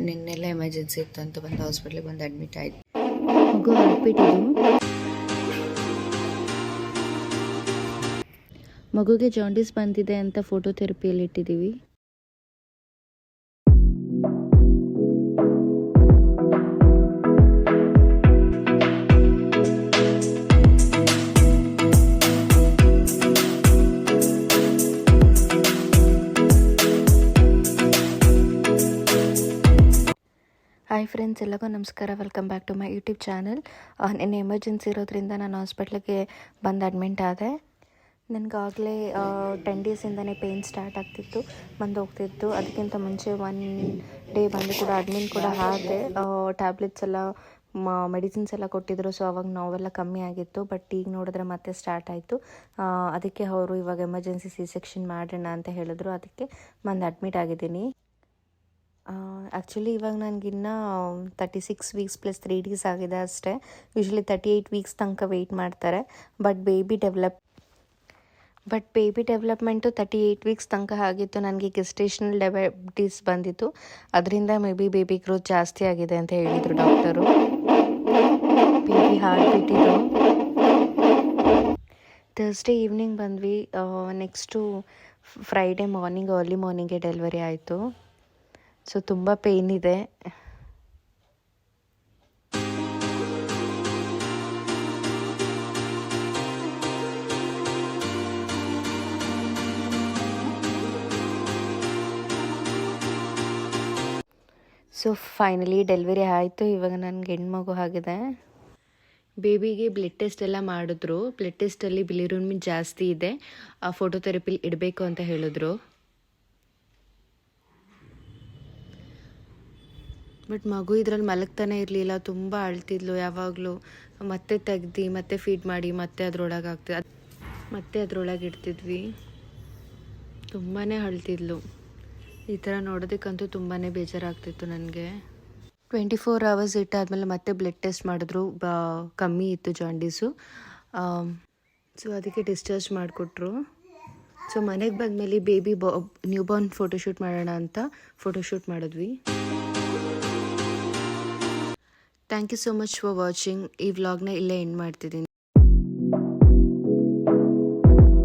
ನಿನ್ನೆಲ್ಲ emergency ಇತ್ತು ಅಂತ ಬಂದು ಹಾಸ್ಪಿಟ್ಲಿಗೆ ಬಂದು ಅಡ್ಮಿಟ್ ಆಯ್ತು. ಮಗು ಹಾರ್ಟ್ಬಿಟ್ಟಿದ್ದು. ಮಗುಗೆ ಜಾಂಡೀಸ್ ಬಂದಿದೆ ಅಂತ ಫೋಟೋ ಥೆರಪಿಯಲ್ಲಿ ಇಟ್ಟಿದ್ದೀವಿ. ಹಾಯ್ ಫ್ರೆಂಡ್ಸ್, ಎಲ್ಲರಿಗೂ ನಮಸ್ಕಾರ. Welcome back to my YouTube channel. ನಿನ್ನೆ ಎಮರ್ಜೆನ್ಸಿ ಇರೋದ್ರಿಂದ ನಾನು ಹಾಸ್ಪಿಟ್ಲಿಗೆ ಬಂದು ಅಡ್ಮಿಂಟ್ ಆದೆ. ನನಗಾಗಲೇ 10 ಡೇಸಿಂದನೇ ಪೇಯ್ನ್ ಸ್ಟಾರ್ಟ್ ಆಗ್ತಿತ್ತು, ಬಂದು ಹೋಗ್ತಿತ್ತು. ಅದಕ್ಕಿಂತ ಮುಂಚೆ 1 ಡೇ ಬಂದು ಕೂಡ ಅಡ್ಮಿಟ್ ಕೂಡ ಆದೆ. ಟ್ಯಾಬ್ಲೆಟ್ಸ್ ಎಲ್ಲ ಮೆಡಿಸಿನ್ಸ್ ಎಲ್ಲ ಕೊಟ್ಟಿದ್ದರು. ಸೊ ಅವಾಗ ನೋವೆಲ್ಲ ಕಮ್ಮಿ ಆಗಿತ್ತು. ಬಟ್ ಈಗ ನೋಡಿದ್ರೆ ಮತ್ತೆ ಸ್ಟಾರ್ಟ್ ಆಯಿತು. ಅದಕ್ಕೆ ಅವರು ಇವಾಗ ಎಮರ್ಜೆನ್ಸಿ C-ಸೆಕ್ಷನ್ ಮಾಡೋಣ ಅಂತ ಹೇಳಿದ್ರು. ಅದಕ್ಕೆ ಬಂದು ಅಡ್ಮಿಟ್ ಆಗಿದ್ದೀನಿ. ಆ್ಯಕ್ಚುಲಿ ಇವಾಗ ನನಗಿನ್ನೂ 36 ವೀಕ್ಸ್ ಪ್ಲಸ್ 3 ಡೇಸ್ ಆಗಿದೆ ಅಷ್ಟೇ. ಯೂಶ್ವಲಿ 38 ವೀಕ್ಸ್ ತನಕ ವೆಯ್ಟ್ ಮಾಡ್ತಾರೆ. ಬಟ್ ಬೇಬಿ ಡೆವಲಪ್ಮೆಂಟು 38 ವೀಕ್ಸ್ ತನಕ ಆಗಿತ್ತು. ನನಗೆ ಗೆಸ್ಟೇಷನಲ್ ಡಯಾಬಿಟೀಸ್ ಬಂದಿತ್ತು. ಅದರಿಂದ ಬೇಬಿ ಗ್ರೋತ್ ಜಾಸ್ತಿ ಆಗಿದೆ ಅಂತ ಹೇಳಿದರು ಡಾಕ್ಟರು. ಬೇಬಿ ಹಾರ್ಟ್ಬಿಟ್ಟಿದ್ದು. ಥರ್ಸ್ಡೇ ಈವ್ನಿಂಗ್ ಬಂದ್ವಿ. ನೆಕ್ಸ್ಟು ಫ್ರೈಡೇ ಮಾರ್ನಿಂಗ್ ಅರ್ಲಿ ಮಾರ್ನಿಂಗೆ ಡೆಲಿವರಿ ಆಯಿತು. ಸೊ ತುಂಬ ಪೇಯ್ನ್ ಇದೆ. ಸೊ ಫೈನಲಿ ಡೆಲಿವರಿ ಆಯಿತು. ಇವಾಗ ನನಗೆ ಹೆಣ್ಮಗು ಆಗಿದೆ. ಬೇಬಿಗೆ ಬ್ಲಡ್ ಟೆಸ್ಟ್ ಎಲ್ಲ ಮಾಡಿದ್ರು. ಬ್ಲಡ್ ಟೆಸ್ಟಲ್ಲಿ ಬಿಲಿರೂಬಿನ್ ಜಾಸ್ತಿ ಇದೆ, ಫೋಟೋ ಥೆರಪಿಲಿ ಇಡಬೇಕು ಅಂತ ಹೇಳಿದ್ರು. ಬಟ್ ಮಗು ಇದರಲ್ಲಿ ಮಲಗ್ತಾನೆ ಇರಲಿಲ್ಲ, ತುಂಬ ಅಳ್ತಿದ್ಲು ಯಾವಾಗಲೂ. ಮತ್ತೆ ತೆಗ್ದು ಮತ್ತೆ ಫೀಡ್ ಮಾಡಿ ಮತ್ತೆ ಅದರೊಳಗೆ ಮತ್ತೆ ಅದರೊಳಗೆ ಇಡ್ತಿದ್ವಿ. ತುಂಬಾ ಅಳ್ತಿದ್ಲು. ಈ ಥರ ನೋಡೋದಕ್ಕಂತೂ ತುಂಬಾ ಬೇಜಾರಾಗ್ತಿತ್ತು ನನಗೆ. 24 hours ಇಟ್ಟಾದಮೇಲೆ ಮತ್ತೆ ಬ್ಲಡ್ ಟೆಸ್ಟ್ ಮಾಡಿದ್ರು. ಕಮ್ಮಿ ಇತ್ತು ಜಾಂಡೀಸು. ಸೊ ಅದಕ್ಕೆ ಡಿಸ್ಚಾರ್ಜ್ ಮಾಡಿಕೊಟ್ರು. ಸೊ ಮನೆಗೆ ಬಂದಮೇಲೆ ಬೇಬಿ ನ್ಯೂಬಾರ್ನ್ ಫೋಟೋಶೂಟ್ ಮಾಡೋಣ ಅಂತ ಫೋಟೋಶೂಟ್ ಮಾಡಿದ್ವಿ. Thank you so much for watching. ಈ ವ್ಲಾಗ್ನ ಇಲ್ಲೇ ಎಂಡ್ ಮಾಡ್ತಿದ್ದೀನಿ.